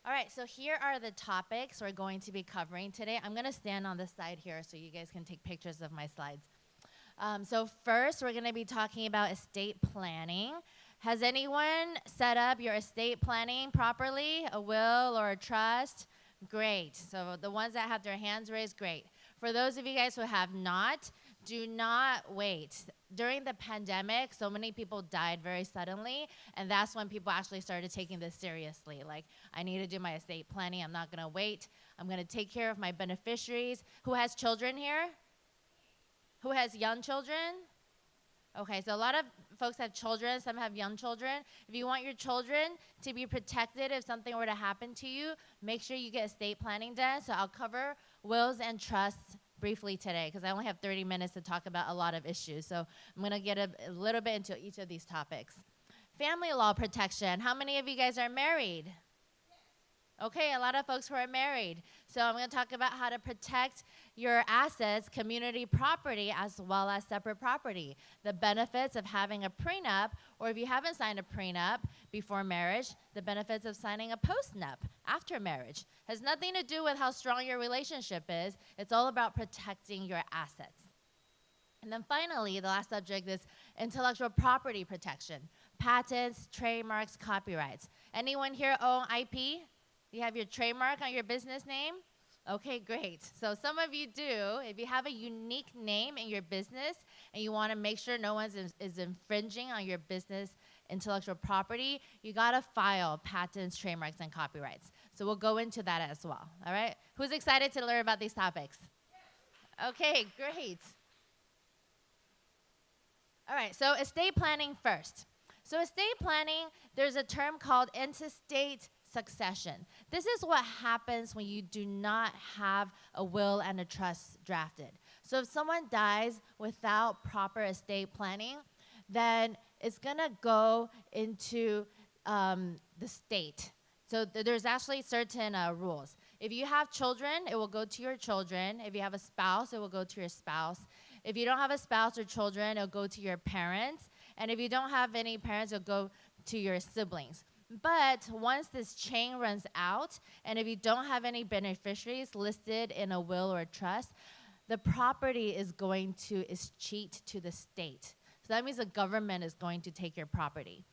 All right, so here are the topics we're going to be covering today. I'm going to stand on this side here so you guys can take pictures of my slides. So first, we're going to be talking about estate planning. Has anyone set up your estate planning properly, a will or a trust? Great. So the ones that have their hands raised, great. For those of you guys who have not, do not wait. During the pandemic, so many people died very suddenly, and that's when people actually started taking this seriously. Like, I need to do my estate planning. I'm not going to wait. I'm going to take care of my beneficiaries. Who has children here? Who has young children? Okay, so a lot of folks have children. Some have young children. If you want your children to be protected if something were to happen to you, make sure you get estate planning done. So I'll cover wills and trusts briefly today because I only have 30 minutes to talk about a lot of issues. So I'm going to get a little bit into each of these topics. Family law protection. How many of you guys are married? Okay, a lot of folks who are married. So I'm going to talk about how to protect your assets, community property, as well as separate property. The benefits of having a prenup, or if you haven't signed a prenup before marriage, the benefits of signing a postnup after marriage. Has nothing to do with how strong your relationship is. It's all about protecting your assets. And then finally, the last subject is intellectual property protection. Patents, trademarks, copyrights. Anyone here own IP? You have your trademark on your business name? Okay, great. So some of you do. If you have a unique name in your business and you want to make sure no one is infringing on your business intellectual property, you got to file patents, trademarks, and copyrights. So we'll go into that as well, all right? Who's excited to learn about these topics? Okay, great. All right, so estate planning first. So estate planning, there's a term called intestate succession. This is what happens when you do not have a will and a trust drafted. So if someone dies without proper estate planning, then it's going to go into the state. So there's actually certain rules. If you have children, it will go to your children. If you have a spouse, it will go to your spouse. If you don't have a spouse or children, it'll go to your parents. And if you don't have any parents, it'll go to your siblings. But once this chain runs out, and if you don't have any beneficiaries listed in a will or a trust, the property is going to escheat to the state. So that means the government is going to take your property.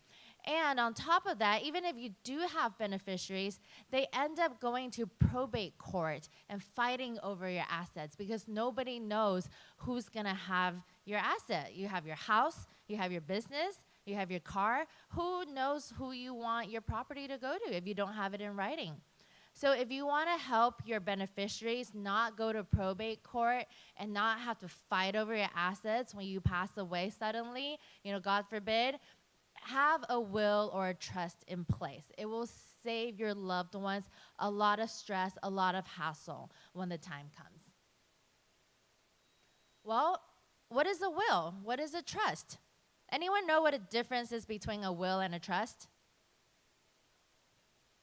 And on top of that, even if you do have beneficiaries, they end up going to probate court and fighting over your assets because nobody knows who's going to have your asset. You have your house, you have your business, you have your car. Who knows who you want your property to go to if you don't have it in writing? So if you want to help your beneficiaries not go to probate court and not have to fight over your assets when you pass away suddenly, God forbid, have a will or a trust in place. It will save your loved ones a lot of stress, a lot of hassle when the time comes. Well, what is a will? What is a trust? Anyone know what a difference is between a will and a trust?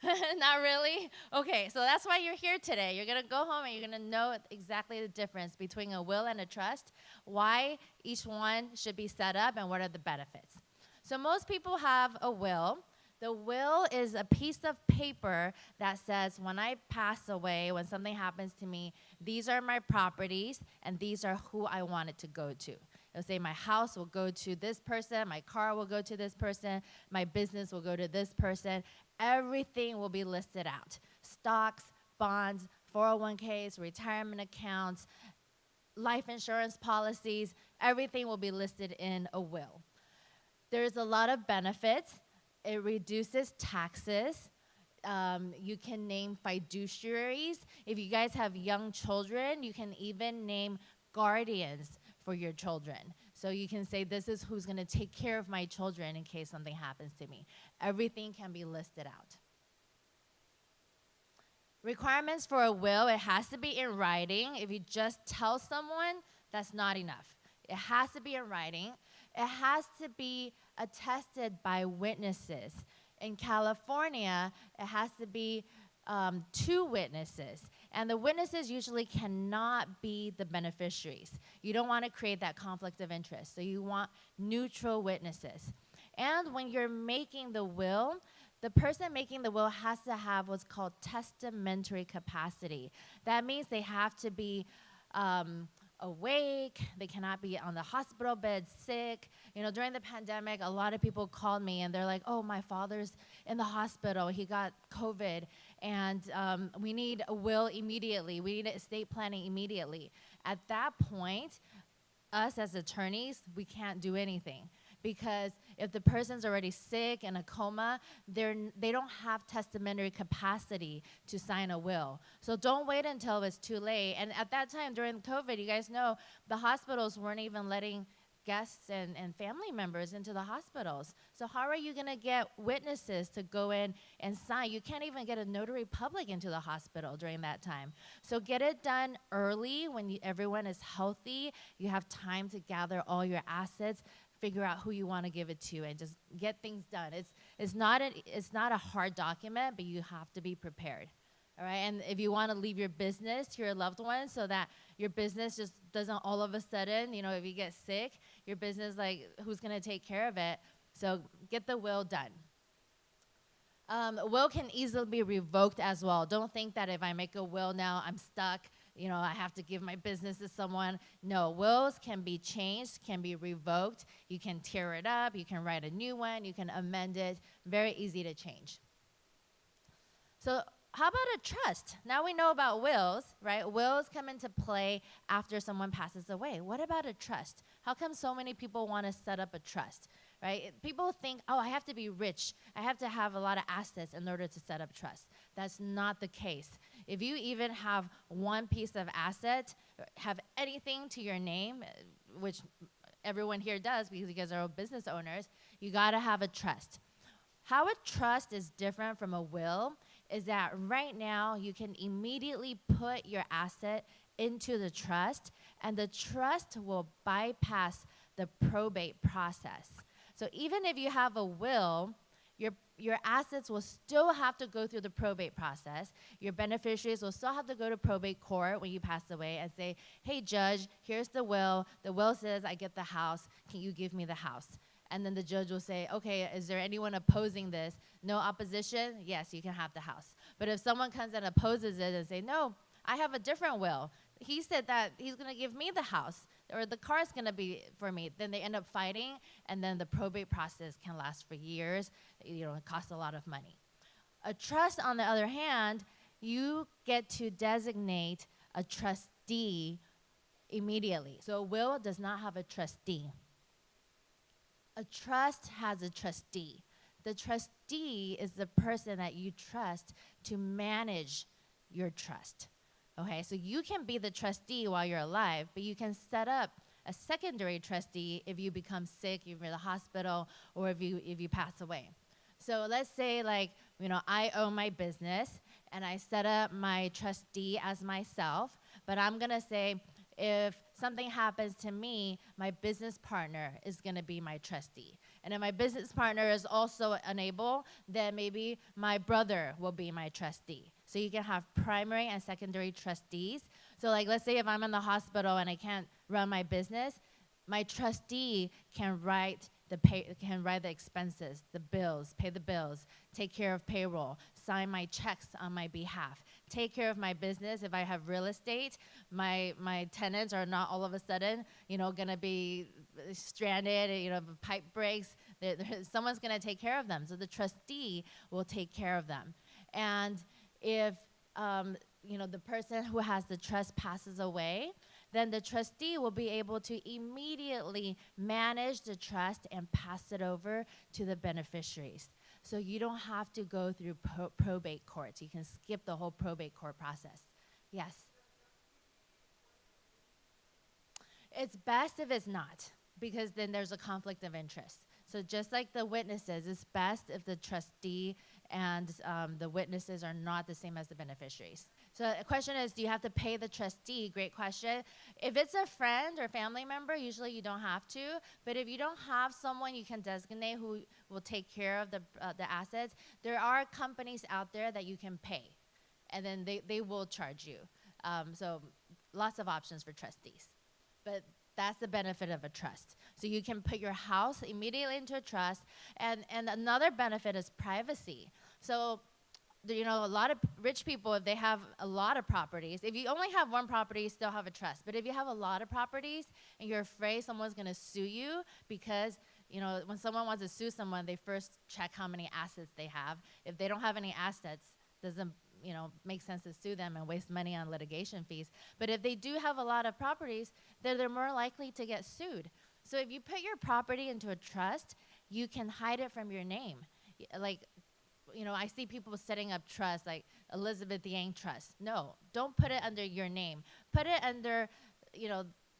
Not really? Okay, so that's why you're here today. You're going to go home and you're going to know exactly the difference between a will and a trust, why each one should be set up, and what are the benefits. So most people have a will. The will is a piece of paper that says, when I pass away, when something happens to me, these are my properties, and these are who I want it to go to. It'll say my house will go to this person, my car will go to this person, my business will go to this person. Everything will be listed out. Stocks, bonds, 401ks, retirement accounts, life insurance policies, everything will be listed in a will. There's a lot of benefits. It reduces taxes. You can name fiduciaries. If you guys have young children, you can even name guardians for your children. So you can say, this is who's going to take care of my children in case something happens to me. Everything can be listed out. Requirements for a will, it has to be in writing. If you just tell someone, that's not enough. It has to be in writing. It has to be attested by witnesses. In California, it has to be 2 witnesses. And the witnesses usually cannot be the beneficiaries. You don't want to create that conflict of interest. So you want neutral witnesses. And when you're making the will, The person making the will has to have what's called testamentary capacity. That means they have to be awake. They cannot be on the hospital bed sick. You know, during the pandemic, a lot of people called me and they're like, oh, my father's in the hospital. He got COVID, and we need a will immediately. We need estate planning immediately. At that point, us as attorneys, we can't do anything, because if the person's already sick in a coma, they don't have testamentary capacity to sign a will. So don't wait until it's too late. And at that time, during COVID, you guys know, the hospitals weren't even letting guests and family members into the hospitals. So how are you gonna get witnesses to go in and sign? You can't even get a notary public into the hospital during that time. So get it done early when everyone is healthy. You have time to gather all your assets, figure out who you want to give it to, and just get things done. It's not a hard document, but you have to be prepared. All right, and if you want to leave your business to your loved ones so that your business just doesn't all of a sudden, you know, if you get sick, your business, like, who's going to take care of it? So get the will done. Will can easily be revoked as well. Don't think that if I make a will now, I'm stuck. You know, I have to give my business to someone. No, wills can be changed, can be revoked. You can tear it up. You can write a new one. You can amend it. Very easy to change. So how about a trust? Now we know about wills, right? Wills come into play after someone passes away. What about a trust? How come so many people want to set up a trust, right? People think, oh, I have to be rich. I have to have a lot of assets in order to set up trust. That's not the case. If you even have one piece of asset, have anything to your name, which everyone here does because you guys are all business owners, you got to have a trust. How a trust is different from a will is that right now you can immediately put your asset into the trust, and the trust will bypass the probate process. So even if you have a will, your assets will still have to go through the probate process. Your beneficiaries will still have to go to probate court when you pass away and say, hey, judge, here's the will. The will says I get the house. Can you give me the house? And then the judge will say, okay, is there anyone opposing this? No opposition? Yes, you can have the house. But if someone comes and opposes it and say, no, I have a different will. He said that he's going to give me the house, or the car is going to be for me. Then they end up fighting, and then the probate process can last for years. You know, it costs a lot of money. A trust, on the other hand, you get to designate a trustee immediately. So a will does not have a trustee. A trust has a trustee. The trustee is the person that you trust to manage your trust. Okay, so you can be the trustee while you're alive, but you can set up a secondary trustee if you become sick, if you're in the hospital, or if you pass away. So let's say, like, you know, I own my business and I set up my trustee as myself, but I'm gonna say, if something happens to me, my business partner is going to be my trustee. And if my business partner is also unable, then maybe my brother will be my trustee. So you can have primary and secondary trustees. So, like, let's say if I'm in the hospital and I can't run my business, my trustee can write the expenses, the bills, pay the bills, take care of payroll, sign my checks on my behalf, take care of my business. If I have real estate, my tenants are not all of a sudden, you know, gonna be stranded, you know, if a pipe breaks, someone's gonna take care of them. So the trustee will take care of them. And if, you know, the person who has the trust passes away, then the trustee will be able to immediately manage the trust and pass it over to the beneficiaries. So you don't have to go through probate courts. You can skip the whole probate court process. Yes? It's best if it's not, because then there's a conflict of interest. So just like the witnesses, it's best if the trustee and the witnesses are not the same as the beneficiaries. So the question is, do you have to pay the trustee? Great question. If it's a friend or family member, usually you don't have to. But if you don't have someone you can designate who will take care of the assets, there are companies out there that you can pay, and then they will charge you. So lots of options for trustees. But that's the benefit of a trust. So you can put your house immediately into a trust. And another benefit is privacy. So a lot of rich people, if they have a lot of properties, if you only have one property, you still have a trust. But if you have a lot of properties and you're afraid someone's going to sue you because, when someone wants to sue someone, they first check how many assets they have. If they don't have any assets, doesn't make sense to sue them and waste money on litigation fees. But if they do have a lot of properties, then they're more likely to get sued. So if you put your property into a trust, you can hide it from your name. Like, I see people setting up trusts like Elizabeth Yang Trust. No, don't put it under your name. Put it under,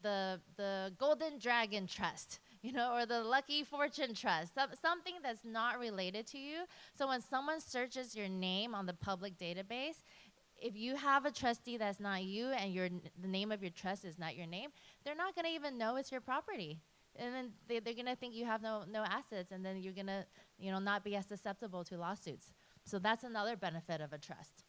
the Golden Dragon Trust, or the Lucky Fortune Trust, something that's not related to you. So when someone searches your name on the public database, if you have a trustee that's not you and the name of your trust is not your name, they're not going to even know it's your property. And then they're going to think you have no assets, and then you're going to not be as susceptible to lawsuits. So that's another benefit of a trust.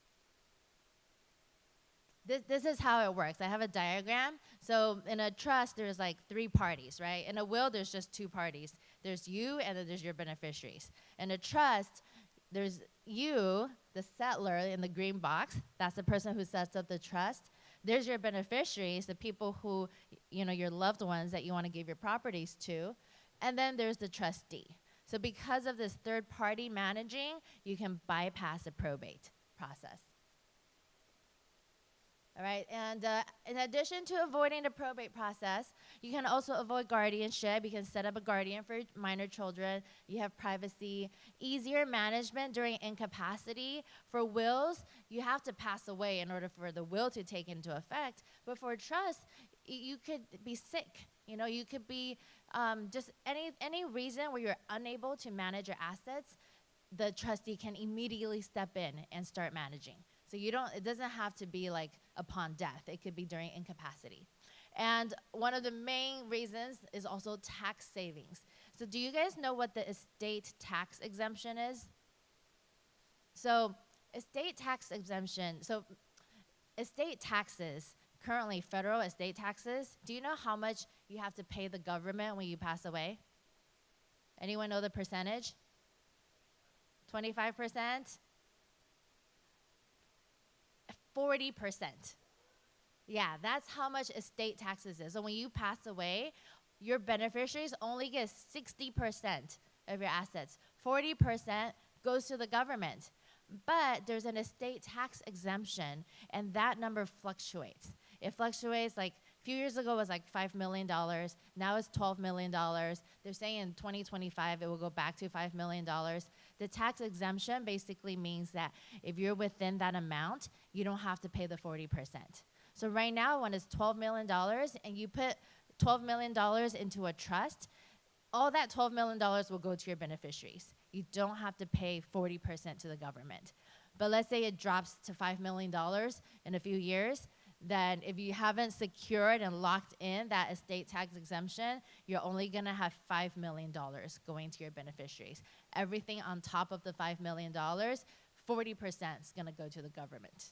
This is how it works. I have a diagram. So in a trust, there's like 3 parties, right? In a will, there's just 2 parties. There's you, and then there's your beneficiaries. In a trust, there's you, the settler in the green box. That's the person who sets up the trust. There's your beneficiaries, the people who, your loved ones that you want to give your properties to. And then there's the trustee. So because of this third party managing, you can bypass the probate process. All right, and in addition to avoiding the probate process, you can also avoid guardianship. You can set up a guardian for minor children. You have privacy, easier management during incapacity. For wills, you have to pass away in order for the will to take into effect. But for a trust, you could be sick. You could be just any reason where you're unable to manage your assets, the trustee can immediately step in and start managing. So it doesn't have to be like upon death. It could be during incapacity. And one of the main reasons is also tax savings. So do you guys know what the estate tax exemption is? So estate tax exemption, estate taxes, currently federal estate taxes, do you know how much you have to pay the government when you pass away? Anyone know the percentage? 25%? 40%. Yeah, that's how much estate taxes is. So when you pass away, your beneficiaries only get 60% of your assets. 40% goes to the government. But there's an estate tax exemption, and that number fluctuates. It fluctuates, like a few years ago it was like $5 million. Now it's $12 million. They're saying in 2025 it will go back to $5 million. The tax exemption basically means that if you're within that amount, you don't have to pay the 40%. So right now, when it's $12 million and you put $12 million into a trust, all that $12 million will go to your beneficiaries. You don't have to pay 40% to the government. But let's say it drops to $5 million in a few years, then if you haven't secured and locked in that estate tax exemption, you're only going to have $5 million going to your beneficiaries. Everything on top of the $5 million, 40% is going to go to the government.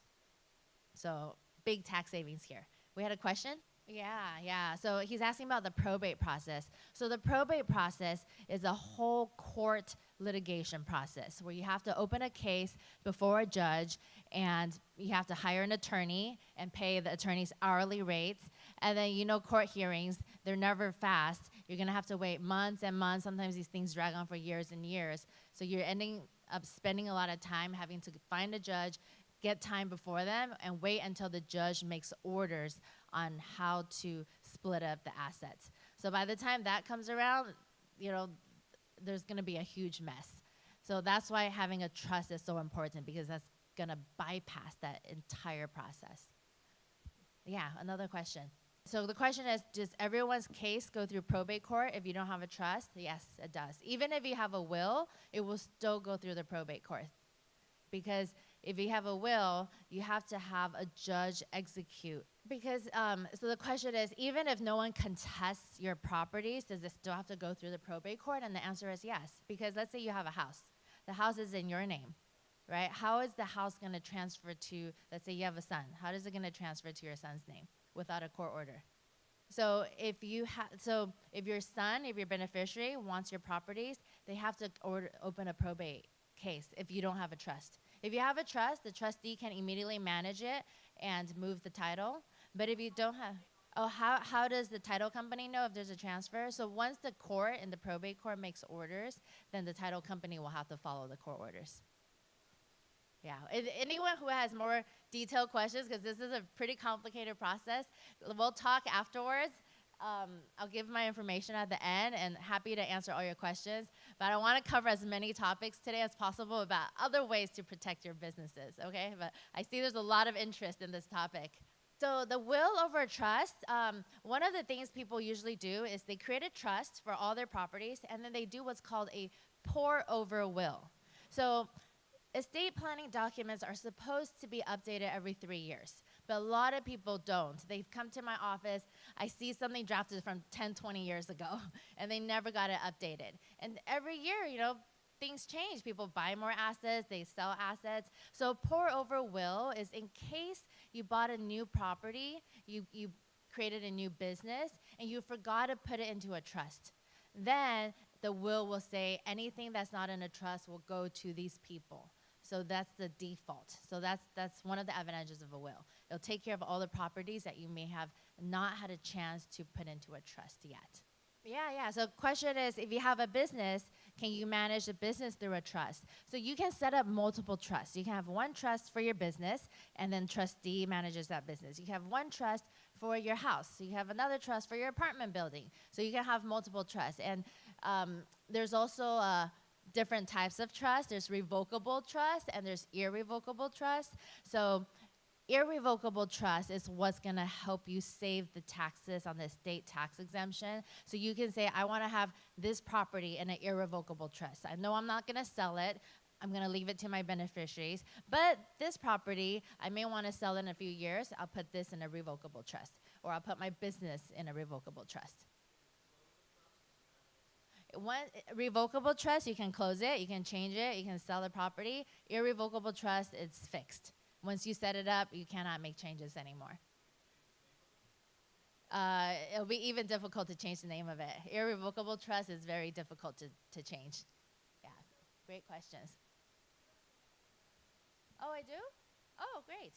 So big tax savings here. We had a question? Yeah. So he's asking about the probate process. So the probate process is a whole court litigation process where you have to open a case before a judge, and you have to hire an attorney and pay the attorney's hourly rates. And then, court hearings, they're never fast. You're going to have to wait months and months. Sometimes these things drag on for years and years. So you're ending up spending a lot of time having to find a judge, get time before them, and wait until the judge makes orders on how to split up the assets. So by the time that comes around, there's going to be a huge mess. So that's why having a trust is so important, because that's going to bypass that entire process. Yeah, another question. So the question is, does everyone's case go through probate court if you don't have a trust? Yes, it does. Even if you have a will, it will still go through the probate court. Because if you have a will, you have to have a judge execute. Because, so the question is, even if no one contests your properties, does it still have to go through the probate court? And the answer is yes. Because let's say you have a house. The house is in your name, right? How is the house going to transfer to, let's say you have a son. How is it going to transfer to your son's name without a court order? So if your son, if your beneficiary wants your properties, they have to open a probate case if you don't have a trust. If you have a trust, the trustee can immediately manage it and move the title. But if you don't have, oh, how does the title company know if there's a transfer? So once the court in the probate court makes orders, then the title company will have to follow the court orders. Yeah, anyone who has more detailed questions, because this is a pretty complicated process, we'll talk afterwards. I'll give my information at the end and happy to answer all your questions. But I want to cover as many topics today as possible about other ways to protect your businesses, okay? But I see there's a lot of interest in this topic. So the will over trust, one of the things people usually do is they create a trust for all their properties, and then they do what's called a pour over will. So estate planning documents are supposed to be updated every 3 years, but a lot of people don't. They've come to my office, I see something drafted from 10, 20 years ago, and they never got it updated. And every year, things change. People buy more assets, they sell assets. So pour over will is in case you bought a new property, you created a new business, and you forgot to put it into a trust. Then the will say anything that's not in a trust will go to these people. So that's the default. So that's one of the advantages of a will. It'll take care of all the properties that you may have not had a chance to put into a trust yet. Yeah. So question is, if you have a business, can you manage the business through a trust? So you can set up multiple trusts. You can have one trust for your business, and then trustee manages that business. You can have one trust for your house. So you have another trust for your apartment building. So you can have multiple trusts. And there's also different types of trust. There's revocable trust and there's irrevocable trust. So irrevocable trust is what's going to help you save the taxes on the state tax exemption. So you can say, I want to have this property in an irrevocable trust. I know I'm not going to sell it. I'm going to leave it to my beneficiaries. But this property, I may want to sell in a few years. I'll put this in a revocable trust. Or I'll put my business in a revocable trust. One revocable trust, you can close it, you can change it, you can sell the property. Irrevocable trust, it's fixed. Once you set it up, you cannot make changes anymore. It'll be even difficult to change the name of it. Irrevocable trust is very difficult to change. Yeah, great questions. Oh, I do? Oh, great.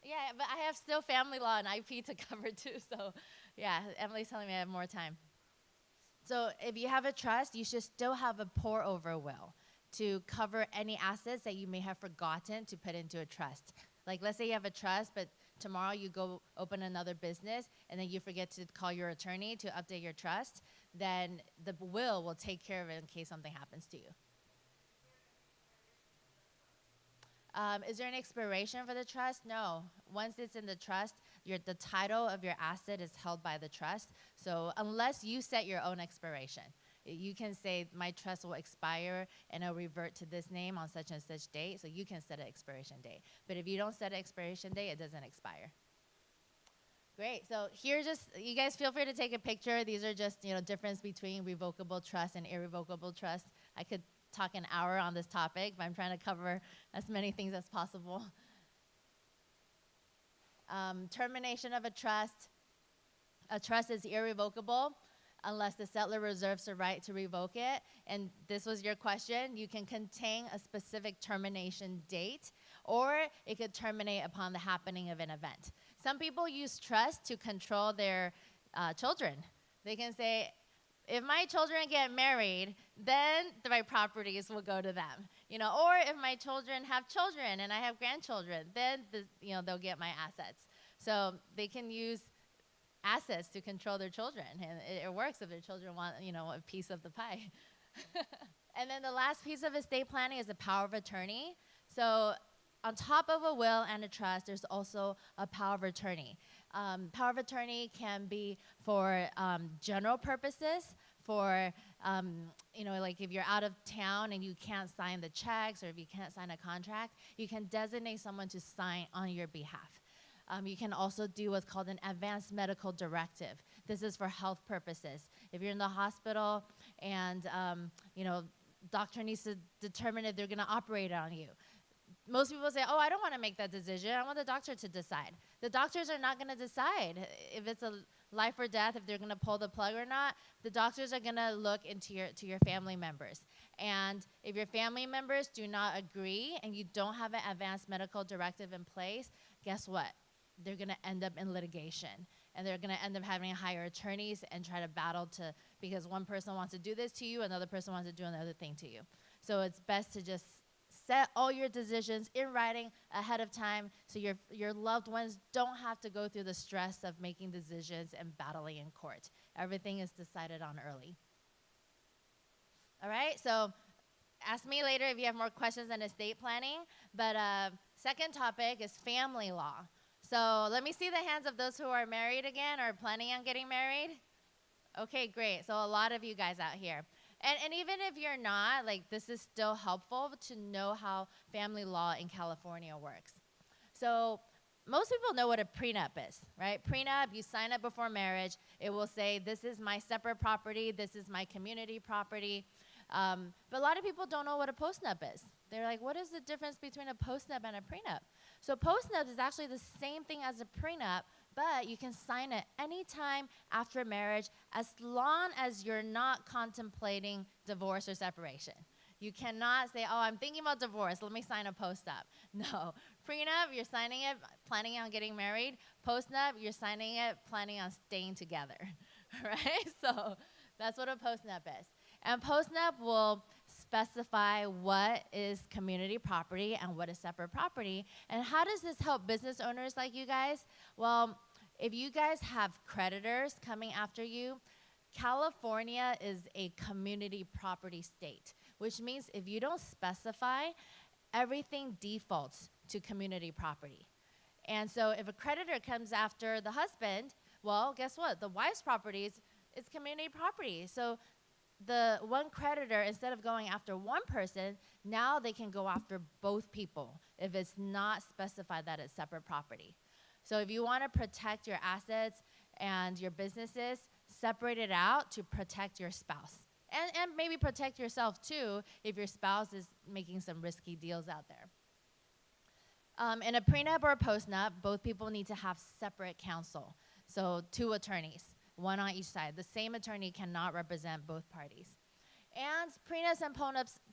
Yeah, but I have still family law and IP to cover too, so yeah, Emily's telling me I have more time. So if you have a trust, you should still have a pour over will to cover any assets that you may have forgotten to put into a trust. Like let's say you have a trust, but tomorrow you go open another business and then you forget to call your attorney to update your trust, then the will take care of it in case something happens to you. Is there an expiration for the trust? No. Once it's in the trust, the title of your asset is held by the trust. So unless you set your own expiration, you can say my trust will expire and it'll revert to this name on such and such date. So you can set an expiration date. But if you don't set an expiration date, it doesn't expire. Great. So here, you guys feel free to take a picture. These are just difference between revocable trust and irrevocable trust. I could talk an hour on this topic, but I'm trying to cover as many things as possible. Termination of a trust. A trust is irrevocable unless the settlor reserves the right to revoke it. And this was your question. You can contain a specific termination date, or it could terminate upon the happening of an event. Some people use trust to control their children. They can say, if my children get married, then my properties will go to them. Or if my children have children and I have grandchildren, then they'll get my assets. So they can use assets to control their children, and it works if their children want a piece of the pie. And then the last piece of estate planning is the power of attorney. So on top of a will and a trust, there's also a power of attorney. Power of attorney can be for general purposes, for, like if you're out of town and you can't sign the checks, or if you can't sign a contract, you can designate someone to sign on your behalf. You can also do what's called an advanced medical directive. This is for health purposes. If you're in the hospital and, doctor needs to determine if they're going to operate on you, most people say, oh, I don't want to make that decision. I want the doctor to decide. The doctors are not going to decide if it's a life or death, if they're going to pull the plug or not. The doctors are going to look into your family members. And if your family members do not agree and you don't have an advanced medical directive in place, guess what? They're going to end up in litigation. And they're going to end up having to hire attorneys and try to battle because one person wants to do this to you, another person wants to do another thing to you. So it's best to just set all your decisions in writing ahead of time so your loved ones don't have to go through the stress of making decisions and battling in court. Everything is decided on early. All right, so ask me later if you have more questions on estate planning. But second topic is family law. So let me see the hands of those who are married again or planning on getting married. Okay, great. So a lot of you guys out here. And even if you're not, like, this is still helpful to know how family law in California works. So most people know what a prenup is, right? Prenup, you sign up before marriage. It will say, this is my separate property, this is my community property. But a lot of people don't know what a postnup is. They're like, what is the difference between a postnup and a prenup? So postnup is actually the same thing as a prenup, but you can sign it anytime after marriage as long as you're not contemplating divorce or separation. You cannot say, oh, I'm thinking about divorce, let me sign a postnup. No. Prenup, you're signing it planning on getting married. Postnup, you're signing it planning on staying together, right? So that's what a postnup is. And postnup will specify what is community property and what is separate property. And how does this help business owners like you guys? Well, if you guys have creditors coming after you, California is a community property state, which means if you don't specify, everything defaults to community property. And so if a creditor comes after the husband, well, guess what? The wife's property is community property. So the one creditor, instead of going after one person, now they can go after both people if it's not specified that it's separate property. So if you want to protect your assets and your businesses, separate it out to protect your spouse. And maybe protect yourself too if your spouse is making some risky deals out there. In a prenup or a postnup, both people need to have separate counsel. So 2 attorneys, one on each side. The same attorney cannot represent both parties. And prenups and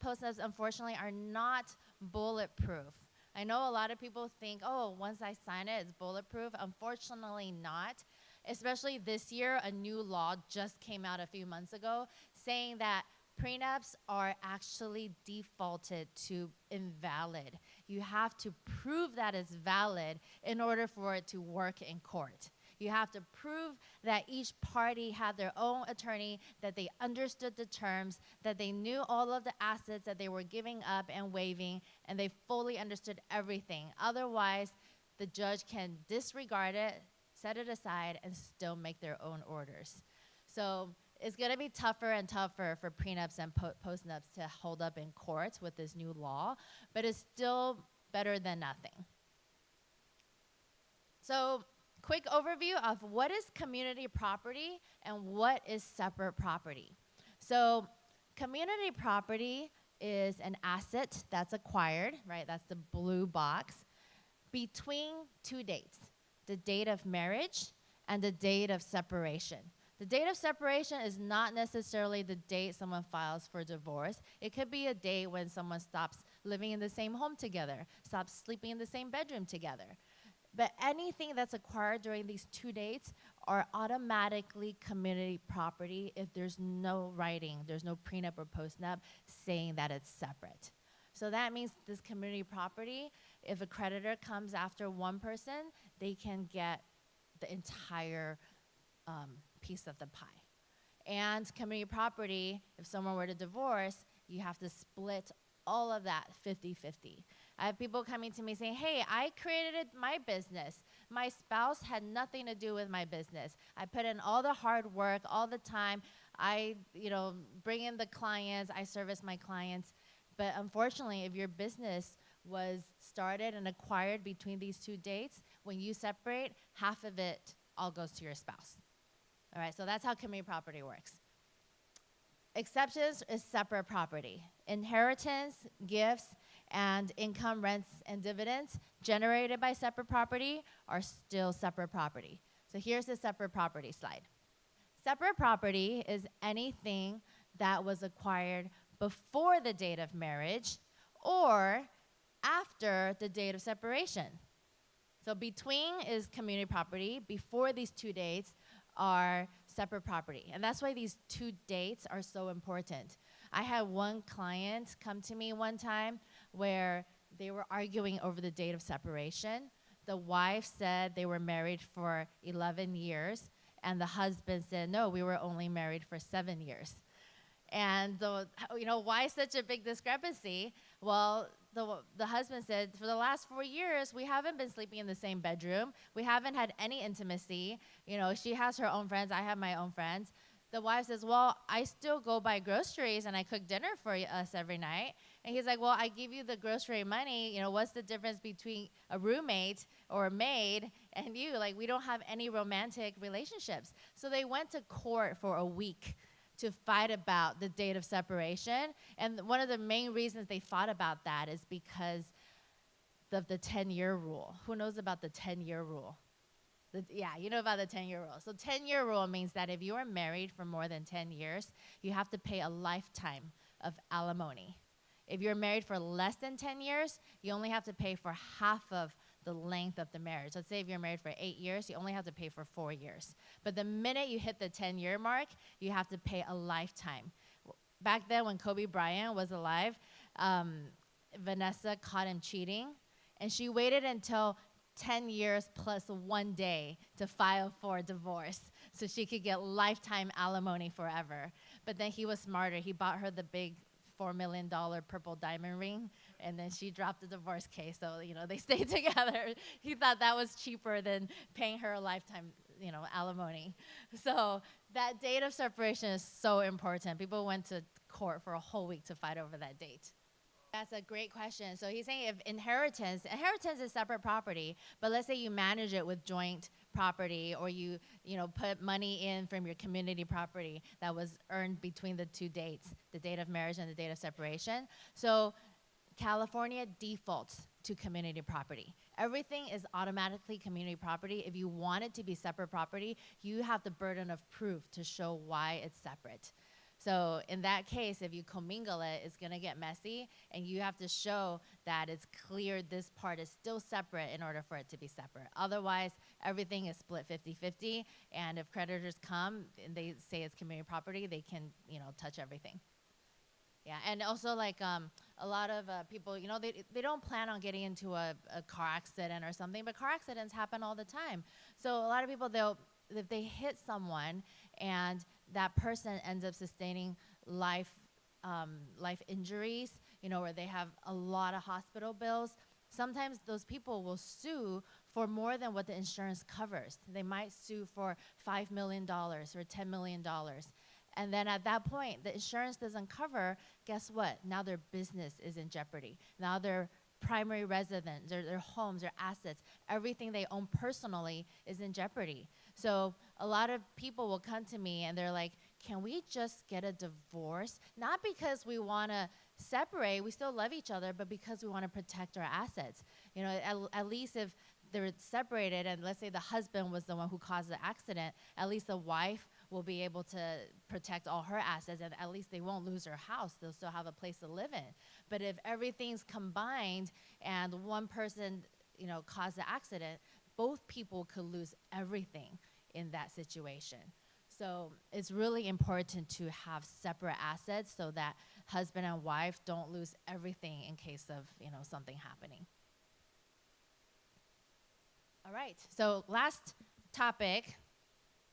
postnups, unfortunately, are not bulletproof. I know a lot of people think, oh, once I sign it, it's bulletproof. Unfortunately not. Especially this year, a new law just came out a few months ago saying that prenups are actually defaulted to invalid. You have to prove that it's valid in order for it to work in court. You have to prove that each party had their own attorney, that they understood the terms, that they knew all of the assets that they were giving up and waiving, and they fully understood everything. Otherwise, the judge can disregard it, set it aside, and still make their own orders. So it's going to be tougher and tougher for prenups and postnups to hold up in court with this new law, but it's still better than nothing. So quick overview of what is community property and what is separate property. So community property is an asset that's acquired, right? That's the blue box, between 2 dates, the date of marriage and the date of separation. The date of separation is not necessarily the date someone files for divorce. It could be a date when someone stops living in the same home together, stops sleeping in the same bedroom together. But anything that's acquired during these 2 dates are automatically community property if there's no writing, there's no prenup or postnup saying that it's separate. So that means this community property, if a creditor comes after one person, they can get the entire piece of the pie. And community property, if someone were to divorce, you have to split all of that 50-50. I have people coming to me saying, hey, I created my business. My spouse had nothing to do with my business. I put in all the hard work, all the time. I, bring in the clients. I service my clients. But unfortunately, if your business was started and acquired between these 2 dates, when you separate, half of it all goes to your spouse. All right, so that's how community property works. Exceptions is separate property. Inheritance, gifts, and income, rents, and dividends generated by separate property are still separate property. So here's the separate property slide. Separate property is anything that was acquired before the date of marriage or after the date of separation. So between is community property. Before these two dates are separate property. And that's why these two dates are so important. I had one client come to me one time where they were arguing over the date of separation. The wife said they were married for 11 years, and the husband said, no, we were only married for 7 years. And why such a big discrepancy? Well, the husband said, for the last 4 years, we haven't been sleeping in the same bedroom. We haven't had any intimacy. She has her own friends. I have my own friends. The wife says, well, I still go buy groceries and I cook dinner for us every night. And he's like, well, I give you the grocery money. What's the difference between a roommate or a maid and you? Like, we don't have any romantic relationships. So they went to court for a week to fight about the date of separation. And one of the main reasons they fought about that is because of the 10-year rule. Who knows about the 10-year rule? Yeah, you know about the 10-year rule. So 10-year rule means that if you are married for more than 10 years, you have to pay a lifetime of alimony. If you're married for less than 10 years, you only have to pay for half of the length of the marriage. Let's say if you're married for 8 years, you only have to pay for 4 years. But the minute you hit the 10-year mark, you have to pay a lifetime. Back then when Kobe Bryant was alive, Vanessa caught him cheating, and she waited until 10 years plus 1 day to file for divorce so she could get lifetime alimony forever. But then he was smarter. He bought her the big $4 million purple diamond ring, and then she dropped the divorce case. So, they stayed together. He thought that was cheaper than paying her a lifetime, alimony. So that date of separation is so important. People went to court for a whole week to fight over that date. That's a great question. So he's saying if inheritance is separate property, but let's say you manage it with joint property, or you put money in from your community property that was earned between the two dates, the date of marriage and the date of separation. So California defaults to community property. Everything is automatically community property. If you want it to be separate property, you have the burden of proof to show why it's separate. So in that case, if you commingle it, it's going to get messy, and you have to show that it's clear this part is still separate in order for it to be separate. Otherwise, everything is split 50-50, and if creditors come and they say it's community property, they can, touch everything. Yeah, and also like a lot of people, they don't plan on getting into a car accident or something, but car accidents happen all the time. So a lot of people, if they hit someone and that person ends up sustaining life injuries, where they have a lot of hospital bills, sometimes those people will sue for more than what the insurance covers. They might sue for $5 million or $10 million. And then at that point, the insurance doesn't cover, guess what? Now their business is in jeopardy. Now their primary residence, their homes, their assets, everything they own personally is in jeopardy. So a lot of people will come to me and they're like, can we just get a divorce? Not because we want to separate, we still love each other, but because we want to protect our assets. At least if they're separated and let's say the husband was the one who caused the accident, at least the wife will be able to protect all her assets, and at least they won't lose her house. They'll still have a place to live in. But if everything's combined and one person, caused the accident, both people could lose everything in that situation. So it's really important to have separate assets so that husband and wife don't lose everything in case of, something happening. All right, so last topic,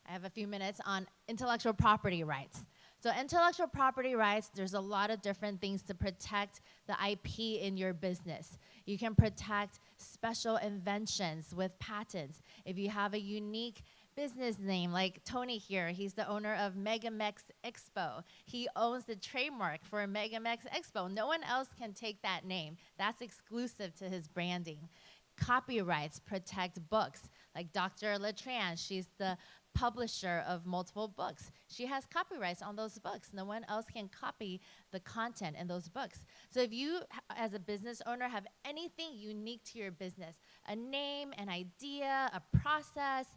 I have a few minutes on intellectual property rights. So intellectual property rights, there's a lot of different things to protect the IP in your business. You can protect special inventions with patents. If you have a unique business name, like Tony here, he's the owner of Megamex Expo. He owns the trademark for Megamex Expo. No one else can take that name. That's exclusive to his branding. Copyrights protect books, like Dr. LaTran. She's the publisher of multiple books. She has copyrights on those books. No one else can copy the content in those books. So if you, as a business owner, have anything unique to your business, a name, an idea, a process,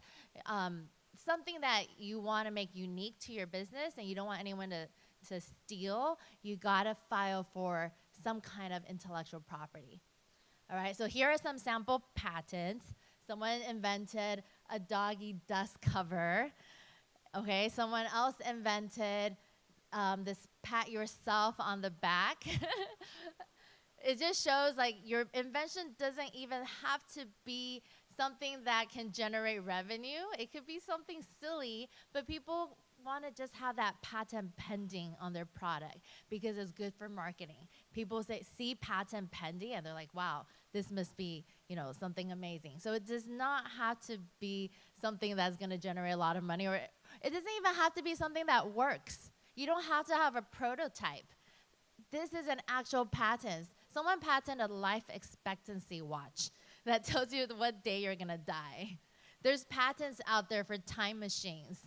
something that you want to make unique to your business and you don't want anyone to steal, you gotta file for some kind of intellectual property. All right, so here are some sample patents. Someone invented a doggy dust cover. Okay, someone else invented this pat yourself on the back. It just shows like your invention doesn't even have to be something that can generate revenue. It could be something silly, but people want to just have that patent pending on their product because it's good for marketing. People see patent pending and they're like, wow, this must be, something amazing. So it does not have to be something that's going to generate a lot of money, or it doesn't even have to be something that works. You don't have to have a prototype. This is an actual patent. Someone patented a life expectancy watch that tells you what day you're going to die. There's patents out there for time machines.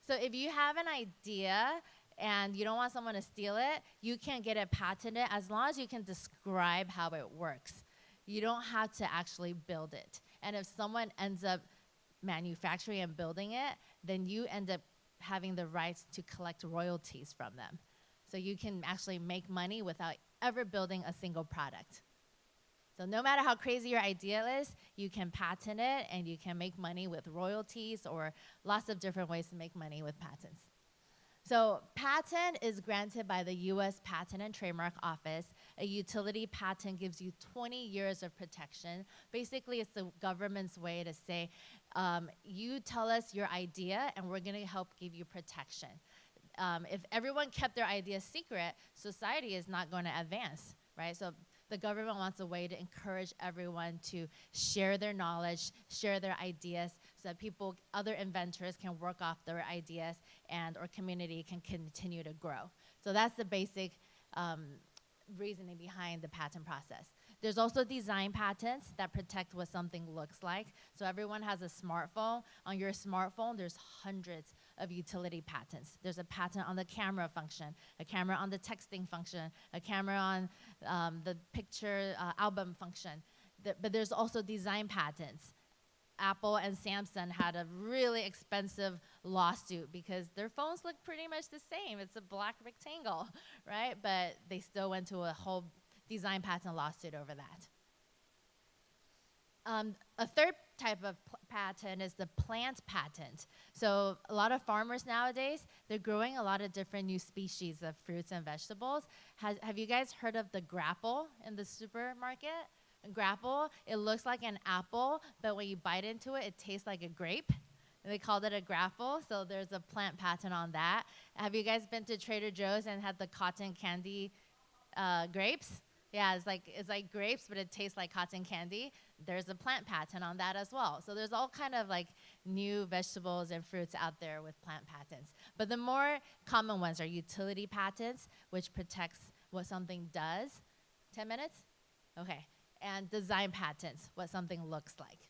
So if you have an idea and you don't want someone to steal it, you can get it patented as long as you can describe how it works. You don't have to actually build it. And if someone ends up manufacturing and building it, then you end up having the rights to collect royalties from them. So you can actually make money without ever building a single product. So no matter how crazy your idea is, you can patent it and you can make money with royalties or lots of different ways to make money with patents. So patent is granted by the U.S. Patent and Trademark Office. A utility patent gives you 20 years of protection. Basically, it's the government's way to say, you tell us your idea and we're going to help give you protection. If everyone kept their ideas secret, society is not going to advance, right? So the government wants a way to encourage everyone to share their knowledge, share their ideas, so that other inventors can work off their ideas and our community can continue to grow. So that's the basic reasoning behind the patent process. There's also design patents that protect what something looks like. So everyone has a smartphone. On your smartphone, there's hundreds of utility patents. There's a patent on the camera function, a camera on the texting function, a camera on the picture album function. But there's also design patents. Apple and Samsung had a really expensive lawsuit because their phones look pretty much the same. It's a black rectangle, right? But they still went to a whole design patent lawsuit over that. A third type of patent is the plant patent. So a lot of farmers nowadays, they're growing a lot of different new species of fruits and vegetables. Have you guys heard of the grapple in the supermarket? Grapple, it looks like an apple, but when you bite into it, it tastes like a grape. And they called it a grapple, so there's a plant patent on that. Have you guys been to Trader Joe's and had the cotton candy grapes? Yeah, it's like grapes, but it tastes like cotton candy. There's a plant patent on that as well. So there's all kind of like new vegetables and fruits out there with plant patents. But the more common ones are utility patents, which protects what something does. 10 minutes? Okay. And design patents, what something looks like.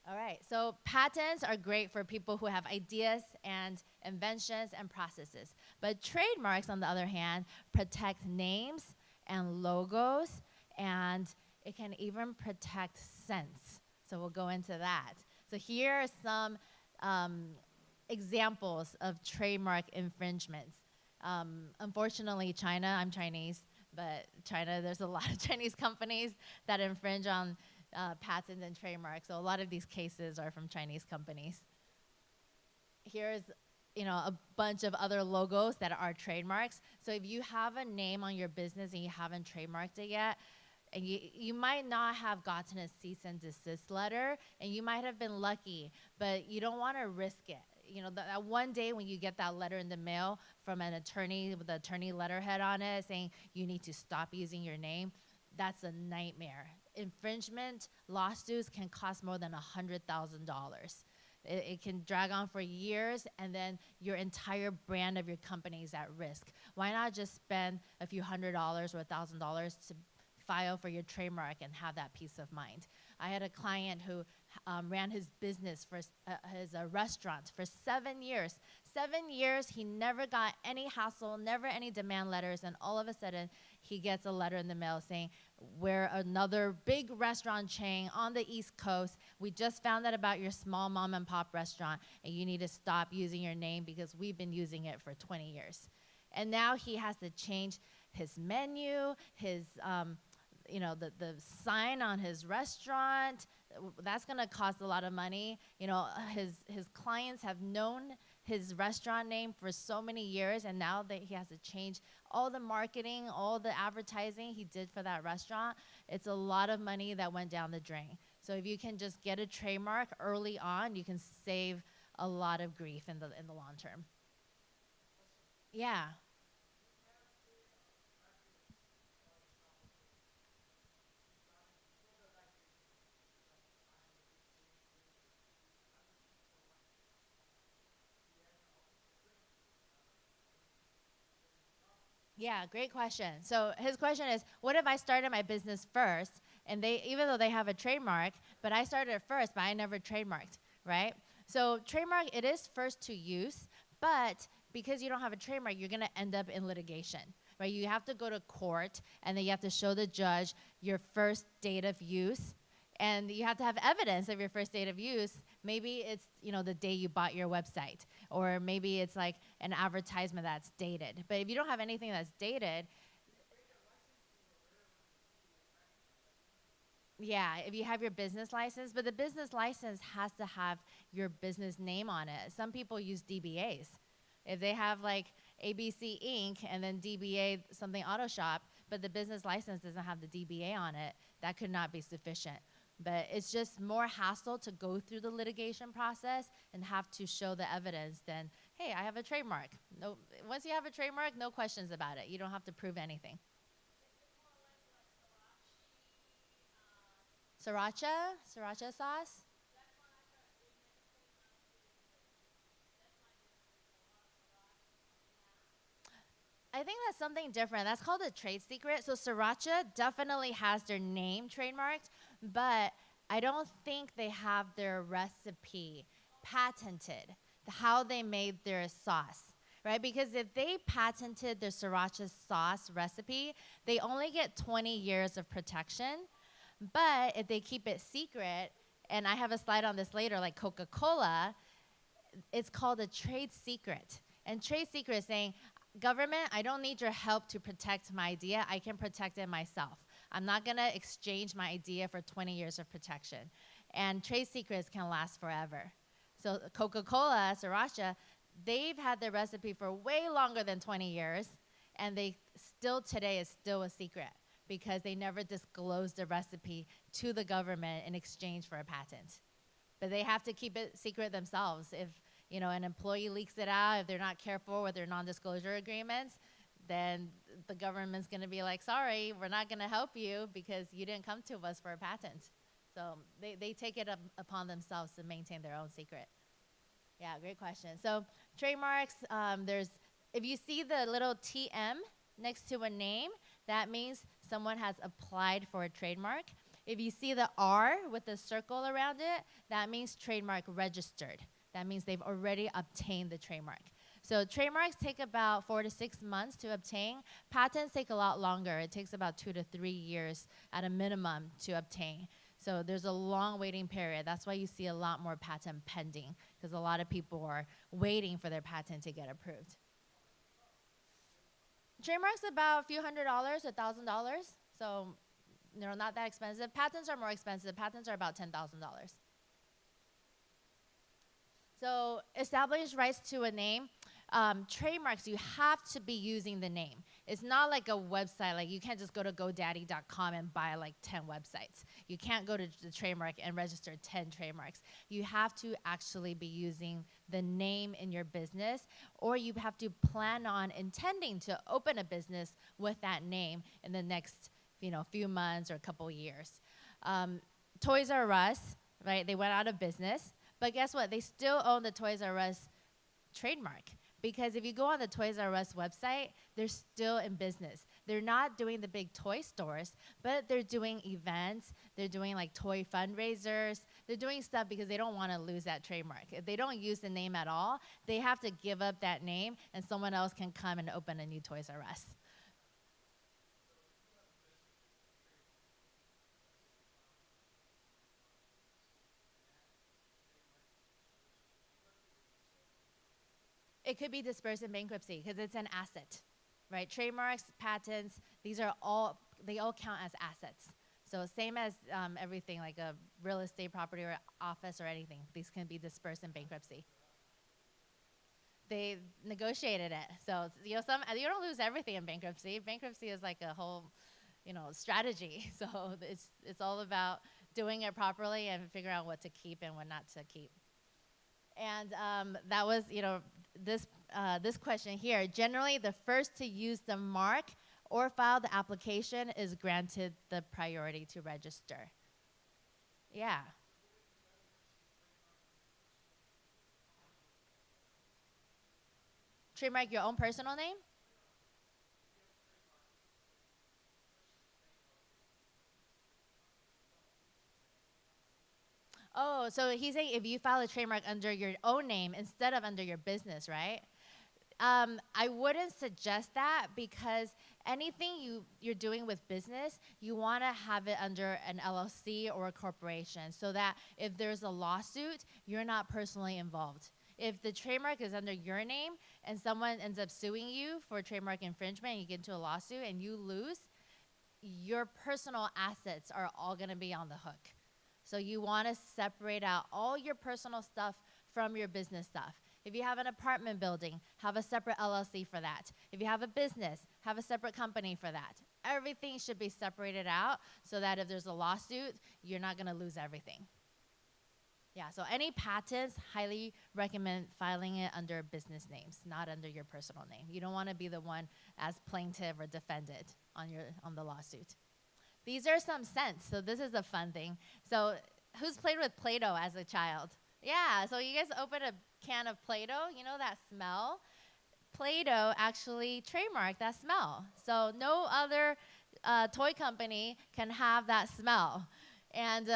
All right, so patents are great for people who have ideas and inventions and processes. But trademarks, on the other hand, protect names and logos, and it can even protect scents. So we'll go into that. So here are some examples of trademark infringements. Unfortunately, China, I'm Chinese, but China, there's a lot of Chinese companies that infringe on patents and trademarks. So a lot of these cases are from Chinese companies. Here's a bunch of other logos that are trademarks. So if you have a name on your business and you haven't trademarked it yet, and you might not have gotten a cease and desist letter, and you might have been lucky, but you don't want to risk it. That one day when you get that letter in the mail from an attorney with the attorney letterhead on it saying you need to stop using your name, that's a nightmare. Infringement lawsuits can cost more than $100,000. It can drag on for years, and then your entire brand of your company is at risk. Why not just spend a few $100s or $1,000 to file for your trademark and have that peace of mind. I had a client who ran his business for his restaurant for 7 years. 7 years, he never got any hassle, never any demand letters, and all of a sudden, he gets a letter in the mail saying, we're another big restaurant chain on the East Coast. We just found out about your small mom and pop restaurant, and you need to stop using your name because we've been using it for 20 years. And now he has to change his menu, his the sign on his restaurant. That's going to cost a lot of money. His clients have known his restaurant name for so many years, and now that he has to change all the marketing, all the advertising he did for that restaurant, it's a lot of money that went down the drain. So if you can just get a trademark early on, you can save a lot of grief in the long term. Yeah. Yeah, great question. So his question is, what if I started my business first, and even though they have a trademark, but I started it first, but I never trademarked, right? So trademark, it is first to use, but because you don't have a trademark, you're gonna end up in litigation, right? You have to go to court, and then you have to show the judge your first date of use, and you have to have evidence of your first date of use. Maybe it's the day you bought your website, or maybe it's like an advertisement that's dated. But if you don't have anything that's dated, yeah, if you have your business license, but the business license has to have your business name on it. Some people use DBAs. If they have like ABC Inc. and then DBA something auto shop, but the business license doesn't have the DBA on it, that could not be sufficient. But it's just more hassle to go through the litigation process and have to show the evidence than, hey, I have a trademark. No, once you have a trademark, no questions about it. You don't have to prove anything. Sriracha sauce? I think that's something different. That's called a trade secret. So Sriracha definitely has their name trademarked, but I don't think they have their recipe patented, how they made their sauce, right? Because if they patented their Sriracha sauce recipe, they only get 20 years of protection. But if they keep it secret, and I have a slide on this later, like Coca-Cola, it's called a trade secret. And trade secret is saying, government, I don't need your help to protect my idea. I can protect it myself. I'm not going to exchange my idea for 20 years of protection. And trade secrets can last forever. So Coca-Cola, Sriracha, they've had their recipe for way longer than 20 years, and they still today is still a secret because they never disclosed the recipe to the government in exchange for a patent. But they have to keep it secret themselves. If an employee leaks it out, if they're not careful with their non-disclosure agreements, then the government's going to be like, sorry, we're not going to help you because you didn't come to us for a patent. So they take it upon themselves to maintain their own secret. Yeah, great question. So trademarks, if you see the little TM next to a name, that means someone has applied for a trademark. If you see the R with the circle around it, that means trademark registered. That means they've already obtained the trademark. So trademarks take about 4 to 6 months to obtain. Patents take a lot longer. It takes about 2 to 3 years at a minimum to obtain. So there's a long waiting period. That's why you see a lot more patent pending, because a lot of people are waiting for their patent to get approved. Trademarks about a few $100s, $1,000. So not that expensive. Patents are more expensive. Patents are about $10,000. So establish rights to a name. Trademarks, you have to be using the name. It's not like a website. Like you can't just go to GoDaddy.com and buy like 10 websites. You can't go to the trademark and register 10 trademarks. You have to actually be using the name in your business, or you have to plan on intending to open a business with that name in the next few months or a couple years. Toys R Us, right? They went out of business. But guess what? They still own the Toys R Us trademark. Because if you go on the Toys R Us website, they're still in business. They're not doing the big toy stores, but they're doing events. They're doing like toy fundraisers. They're doing stuff because they don't want to lose that trademark. If they don't use the name at all, they have to give up that name, and someone else can come and open a new Toys R Us. It could be dispersed in bankruptcy because it's an asset, right? Trademarks, patents, they all count as assets. So same as everything like a real estate property or office or anything, these can be dispersed in bankruptcy. They negotiated it. So you don't lose everything in bankruptcy. Bankruptcy is like a whole, strategy. So it's all about doing it properly and figuring out what to keep and what not to keep. And that was, this question here. Generally, the first to use the mark or file the application is granted the priority to register. Yeah. Trademark your own personal name? Oh, so he's saying if you file a trademark under your own name instead of under your business, right? I wouldn't suggest that because anything you're doing with business, you want to have it under an LLC or a corporation so that if there's a lawsuit, you're not personally involved. If the trademark is under your name and someone ends up suing you for trademark infringement and you get into a lawsuit and you lose, your personal assets are all going to be on the hook. So you want to separate out all your personal stuff from your business stuff. If you have an apartment building, have a separate LLC for that. If you have a business, have a separate company for that. Everything should be separated out so that if there's a lawsuit, you're not going to lose everything. Yeah, so any patents, highly recommend filing it under business names, not under your personal name. You don't want to be the one as plaintiff or defendant on the lawsuit. These are some scents, so this is a fun thing. So who's played with Play-Doh as a child? Yeah, so you guys open a can of Play-Doh, you know that smell? Play-Doh actually trademarked that smell. So no other toy company can have that smell. And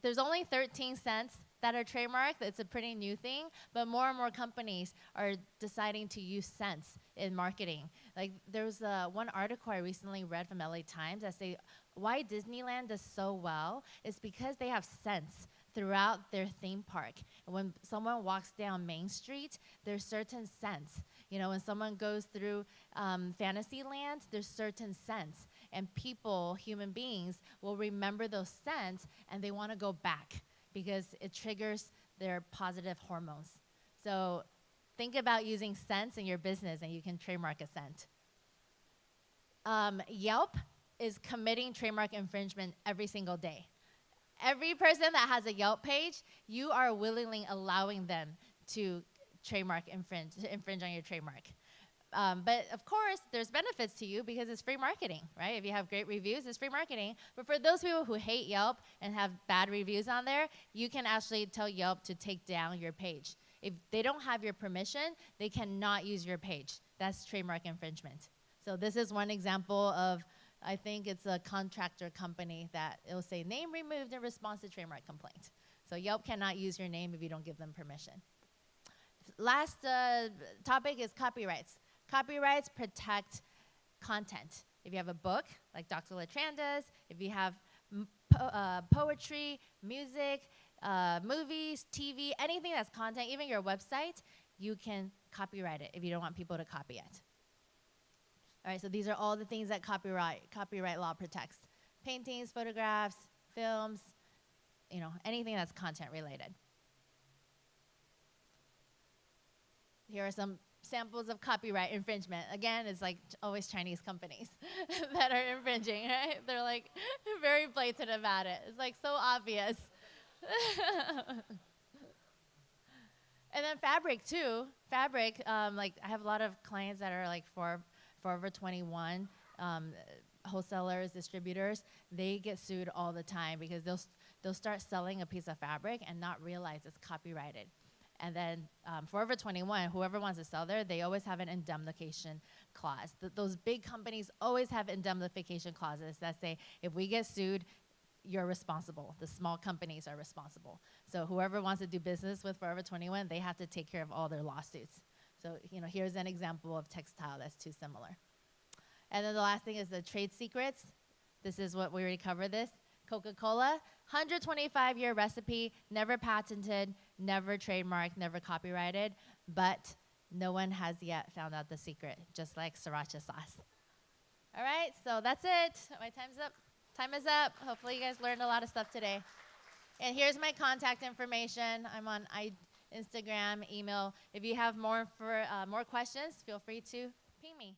there's only 13 scents that are trademarked. It's a pretty new thing, but more and more companies are deciding to use scents in marketing. Like there was one article I recently read from LA Times that say why Disneyland does so well is because they have scents throughout their theme park. And when someone walks down Main Street, there's certain scents. When someone goes through Fantasyland, there's certain scents. And people, human beings, will remember those scents and they want to go back because it triggers their positive hormones. So think about using scents in your business and you can trademark a scent. Yelp is committing trademark infringement every single day. Every person that has a Yelp page, you are willingly allowing them to infringe on your trademark. But of course, there's benefits to you because it's free marketing, right? If you have great reviews, it's free marketing. But for those people who hate Yelp and have bad reviews on there, you can actually tell Yelp to take down your page. If they don't have your permission, they cannot use your page. That's trademark infringement. So this is one example of, I think it's a contractor company that it'll say name removed in response to trademark complaint. So Yelp cannot use your name if you don't give them permission. Last topic is copyrights. Copyrights protect content. If you have a book, like Dr. Letran does, if you have poetry, music, movies, TV, anything that's content, even your website, you can copyright it if you don't want people to copy it. All right, so these are all the things that copyright law protects. Paintings, photographs, films, anything that's content related. Here are some samples of copyright infringement. Again, it's like always Chinese companies that are infringing, right? They're like very blatant about it. It's like so obvious. And then fabric too. Fabric, like I have a lot of clients that are like Forever 21, wholesalers, distributors, they get sued all the time because they'll start selling a piece of fabric and not realize it's copyrighted. And then Forever 21, whoever wants to sell there, they always have an indemnification clause. Those big companies always have indemnification clauses that say, if we get sued, you're responsible. The small companies are responsible. So whoever wants to do business with Forever 21, they have to take care of all their lawsuits. So here's an example of textile that's too similar. And then the last thing is the trade secrets. This is what we already covered this. Coca-Cola, 125-year recipe, never patented, never trademarked, never copyrighted, but no one has yet found out the secret, just like sriracha sauce. All right, so that's it. My time's up. Time is up. Hopefully you guys learned a lot of stuff today. And here's my contact information. I'm on Instagram, email. If you have more questions, feel free to ping me.